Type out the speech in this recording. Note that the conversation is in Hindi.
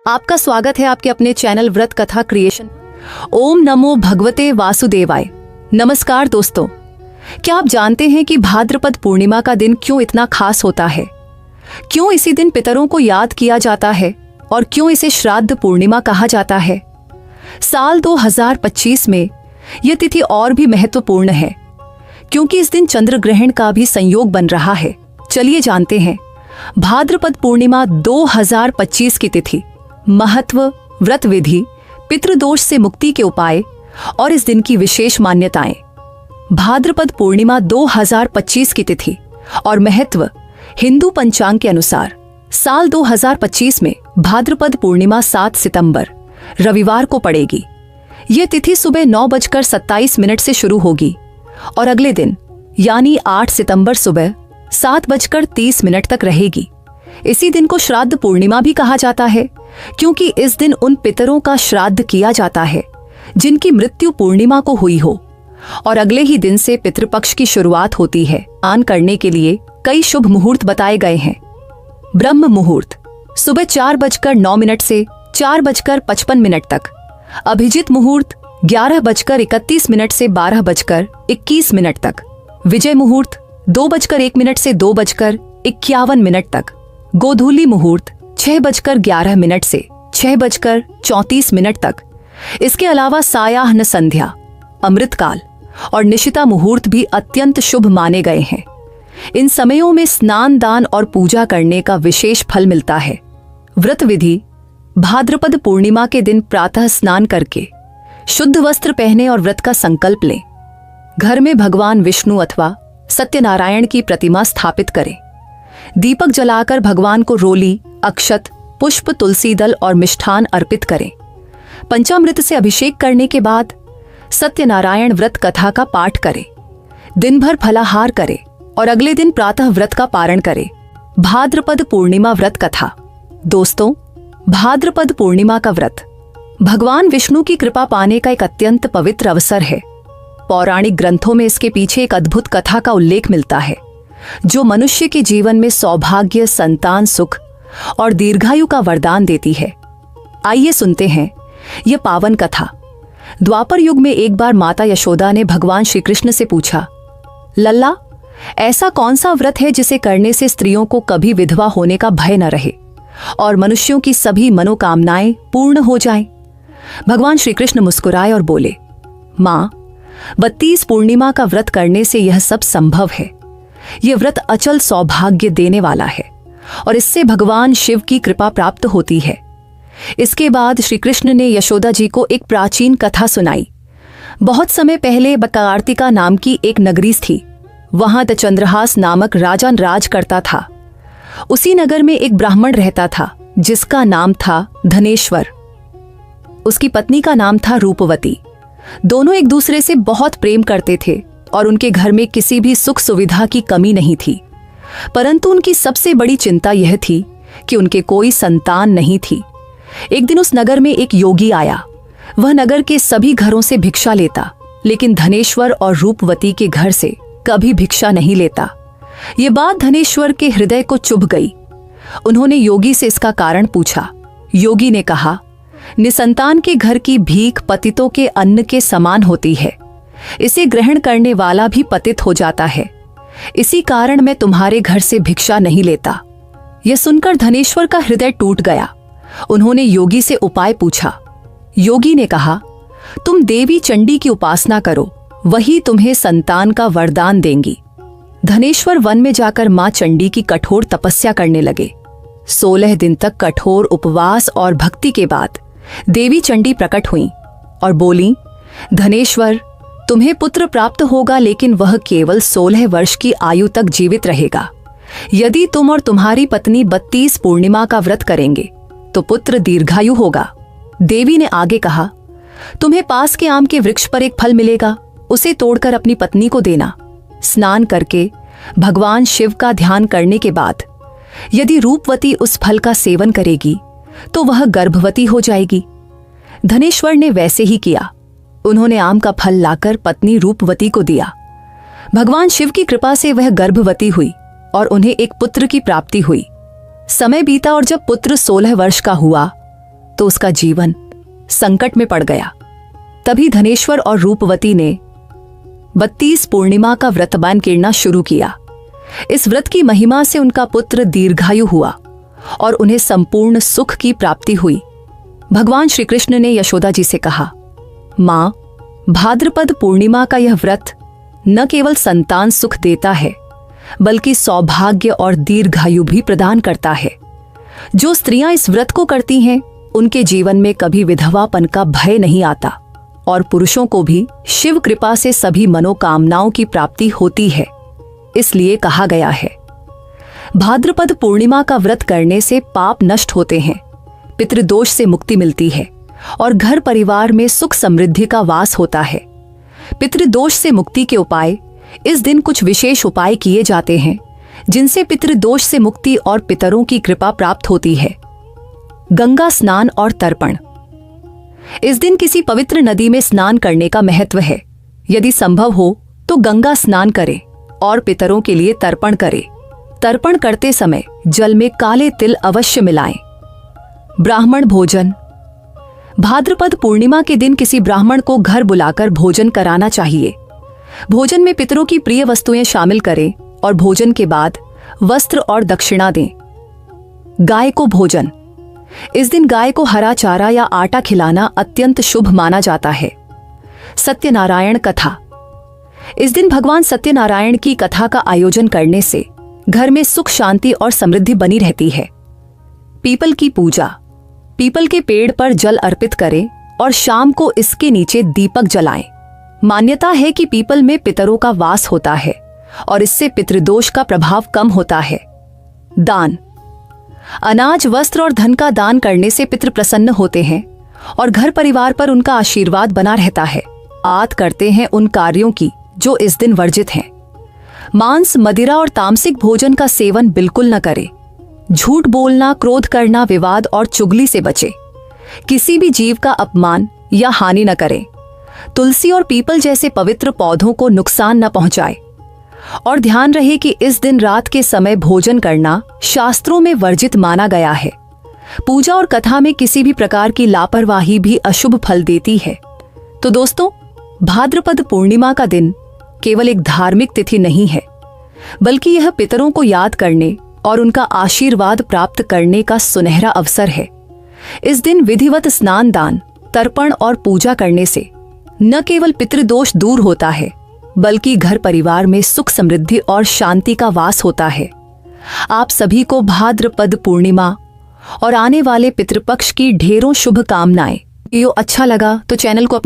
आपका स्वागत है आपके अपने चैनल व्रत कथा क्रिएशन। ओम नमो भगवते वासुदेवाय। नमस्कार दोस्तों, क्या आप जानते हैं कि भाद्रपद पूर्णिमा का दिन क्यों इतना खास होता है? क्यों इसी दिन पितरों को याद किया जाता है और क्यों इसे श्राद्ध पूर्णिमा कहा जाता है? साल 2025 में यह तिथि और भी महत्वपूर्ण है क्योंकि इस दिन चंद्र ग्रहण का भी संयोग बन रहा है। चलिए जानते हैं भाद्रपद पूर्णिमा 2025 की तिथि, महत्व, व्रत विधि, पितृदोष से मुक्ति के उपाय और इस दिन की विशेष मान्यताएं। भाद्रपद पूर्णिमा 2025 की तिथि और महत्व हिंदू पंचांग के अनुसार साल 2025 में भाद्रपद पूर्णिमा 7 सितंबर रविवार को पड़ेगी। ये तिथि सुबह 9:27 से शुरू होगी और अगले दिन यानी 8 सितंबर सुबह 7:30 तक रहेगी। इसी दिन को श्राद्ध पूर्णिमा भी कहा जाता है क्योंकि इस दिन उन पितरों का श्राद्ध किया जाता है जिनकी मृत्यु पूर्णिमा को हुई हो और अगले ही दिन से पितृपक्ष की शुरुआत होती है। स्नान करने के लिए कई शुभ मुहूर्त बताए गए हैं। ब्रह्म मुहूर्त सुबह 4:09 से 4:55 तक। अभिजित मुहूर्त 11:31 से 12:21 तक। विजय मुहूर्त 2:01 से 2:51 तक। गोधूली मुहूर्त 6:11 से 6:34 तक। इसके अलावा सायाह्न संध्या, अमृतकाल और निशिता मुहूर्त भी अत्यंत शुभ माने गए हैं। इन समयों में स्नान, दान और पूजा करने का विशेष फल मिलता है। व्रत विधि: भाद्रपद पूर्णिमा के दिन प्रातः स्नान करके शुद्ध वस्त्र पहने और व्रत का संकल्प लें। घर में भगवान विष्णु अथवा सत्यनारायण की प्रतिमा स्थापित करें। दीपक जलाकर भगवान को रोली, अक्षत, पुष्प, तुलसी दल और मिष्ठान अर्पित करें। पंचामृत से अभिषेक करने के बाद सत्यनारायण व्रत कथा का पाठ करें। दिन भर फलाहार करें और अगले दिन प्रातः व्रत का पारण करें। भाद्रपद पूर्णिमा व्रत कथा। दोस्तों, भाद्रपद पूर्णिमा का व्रत भगवान विष्णु की कृपा पाने का एक अत्यंत पवित्र अवसर है। पौराणिक ग्रंथों में इसके पीछे एक अद्भुत कथा का उल्लेख मिलता है जो मनुष्य के जीवन में सौभाग्य, संतान सुख और दीर्घायु का वरदान देती है। आइए सुनते हैं यह पावन कथा। द्वापर युग में एक बार माता यशोदा ने भगवान श्री कृष्ण से पूछा, लल्ला, ऐसा कौन सा व्रत है जिसे करने से स्त्रियों को कभी विधवा होने का भय न रहे और मनुष्यों की सभी मनोकामनाएं पूर्ण हो जाएं? भगवान श्री कृष्ण मुस्कुराए और बोले, मां, 32 पूर्णिमा का व्रत करने से यह सब संभव है। यह व्रत अचल सौभाग्य देने वाला है और इससे भगवान शिव की कृपा प्राप्त होती है। इसके बाद श्री कृष्ण ने यशोदा जी को एक प्राचीन कथा सुनाई। बहुत समय पहले बकार्तिका नाम की एक नगरी थी। वहां चंद्रहास नामक राजा राज करता था। उसी नगर में एक ब्राह्मण रहता था जिसका नाम था धनेश्वर। उसकी पत्नी का नाम था रूपवती। दोनों एक दूसरे से बहुत प्रेम करते थे और उनके घर में किसी भी सुख सुविधा की कमी नहीं थी। परंतु उनकी सबसे बड़ी चिंता यह थी कि उनके कोई संतान नहीं थी। एक दिन उस नगर में एक योगी आया। वह नगर के सभी घरों से भिक्षा लेता, लेकिन धनेश्वर और रूपवती के घर से कभी भिक्षा नहीं लेता। ये बात धनेश्वर के हृदय को चुभ गई। उन्होंने योगी से इसका कारण पूछा। योगी ने कहा, निसंतान के घर की भीख पतितों के अन्न के समान होती है। इसे ग्रहण करने वाला भी पतित हो जाता है। इसी कारण मैं तुम्हारे घर से भिक्षा नहीं लेता। यह सुनकर धनेश्वर का हृदय टूट गया। उन्होंने योगी से उपाय पूछा। योगी ने कहा, तुम देवी चंडी की उपासना करो, वही तुम्हें संतान का वरदान देंगी। धनेश्वर वन में जाकर मां चंडी की कठोर तपस्या करने लगे। 16 दिन तक कठोर उपवास और भक्ति के बाद देवी चंडी प्रकट हुईं और बोलीं, धनेश्वर, तुम्हें पुत्र प्राप्त होगा, लेकिन वह केवल 16 वर्ष की आयु तक जीवित रहेगा। यदि तुम और तुम्हारी पत्नी 32 पूर्णिमा का व्रत करेंगे तो पुत्र दीर्घायु होगा। देवी ने आगे कहा, तुम्हें पास के आम के वृक्ष पर एक फल मिलेगा, उसे तोड़कर अपनी पत्नी को देना। स्नान करके भगवान शिव का ध्यान करने के बाद यदि रूपवती उस फल का सेवन करेगी तो वह गर्भवती हो जाएगी। धनेश्वर ने वैसे ही किया। उन्होंने आम का फल लाकर पत्नी रूपवती को दिया। भगवान शिव की कृपा से वह गर्भवती हुई और उन्हें एक पुत्र की प्राप्ति हुई। समय बीता और जब पुत्र 16 वर्ष का हुआ तो उसका जीवन संकट में पड़ गया। तभी धनेश्वर और रूपवती ने 32 पूर्णिमा का व्रतबान गिरना शुरू किया। इस व्रत की महिमा से उनका पुत्र दीर्घायु हुआ और उन्हें संपूर्ण सुख की प्राप्ति हुई। भगवान श्री कृष्ण ने यशोदा जी से कहा, मां, भाद्रपद पूर्णिमा का यह व्रत न केवल संतान सुख देता है बल्कि सौभाग्य और दीर्घायु भी प्रदान करता है। जो स्त्रियां इस व्रत को करती हैं उनके जीवन में कभी विधवापन का भय नहीं आता और पुरुषों को भी शिव कृपा से सभी मनोकामनाओं की प्राप्ति होती है। इसलिए कहा गया है, भाद्रपद पूर्णिमा का व्रत करने से पाप नष्ट होते हैं, पितृदोष से मुक्ति मिलती है और घर परिवार में सुख समृद्धि का वास होता है। पितृदोष से मुक्ति के उपाय, इस दिन कुछ विशेष उपाय किए जाते हैं जिनसे पितृदोष से मुक्ति और पितरों की कृपा प्राप्त होती है। गंगा स्नान और तर्पण। इस दिन किसी पवित्र नदी में स्नान करने का महत्व है। यदि संभव हो तो गंगा स्नान करें और पितरों के लिए तर्पण करें। तर्पण करते समय जल में काले तिल अवश्य मिलाएं। ब्राह्मण भोजन। भाद्रपद पूर्णिमा के दिन किसी ब्राह्मण को घर बुलाकर भोजन कराना चाहिए। भोजन में पितरों की प्रिय वस्तुएं शामिल करें और भोजन के बाद वस्त्र और दक्षिणा दें। गाय को भोजन। इस दिन गाय को हरा चारा या आटा खिलाना अत्यंत शुभ माना जाता है। सत्यनारायण कथा। इस दिन भगवान सत्यनारायण की कथा का आयोजन करने से घर में सुख शांति और समृद्धि बनी रहती है। पीपल की पूजा। पीपल के पेड़ पर जल अर्पित करें और शाम को इसके नीचे दीपक जलाएं। मान्यता है कि पीपल में पितरों का वास होता है और इससे पितृदोष का प्रभाव कम होता है। दान। अनाज, वस्त्र और धन का दान करने से पितृ प्रसन्न होते हैं और घर परिवार पर उनका आशीर्वाद बना रहता है। आत करते हैं उन कार्यों की जो इस दिन वर्जित हैं। मांस, मदिरा और तामसिक भोजन का सेवन बिल्कुल न करें। झूठ बोलना, क्रोध करना, विवाद और चुगली से बचें। किसी भी जीव का अपमान या हानि न करें। तुलसी और पीपल जैसे पवित्र पौधों को नुकसान न पहुंचाए। और ध्यान रहे कि इस दिन रात के समय भोजन करना शास्त्रों में वर्जित माना गया है। पूजा और कथा में किसी भी प्रकार की लापरवाही भी अशुभ फल देती है। तो दोस्तों, भाद्रपद पूर्णिमा का दिन केवल एक धार्मिक तिथि नहीं है, बल्कि यह पितरों को याद करने और उनका आशीर्वाद प्राप्त करने का सुनहरा अवसर है। इस दिन विधिवत स्नान, दान, तर्पण और पूजा करने से न केवल पितृदोष दूर होता है बल्कि घर परिवार में सुख समृद्धि और शांति का वास होता है। आप सभी को भाद्रपद पूर्णिमा और आने वाले पितृपक्ष की ढेरों शुभकामनाएं। वीडियो अच्छा लगा तो चैनल को अपने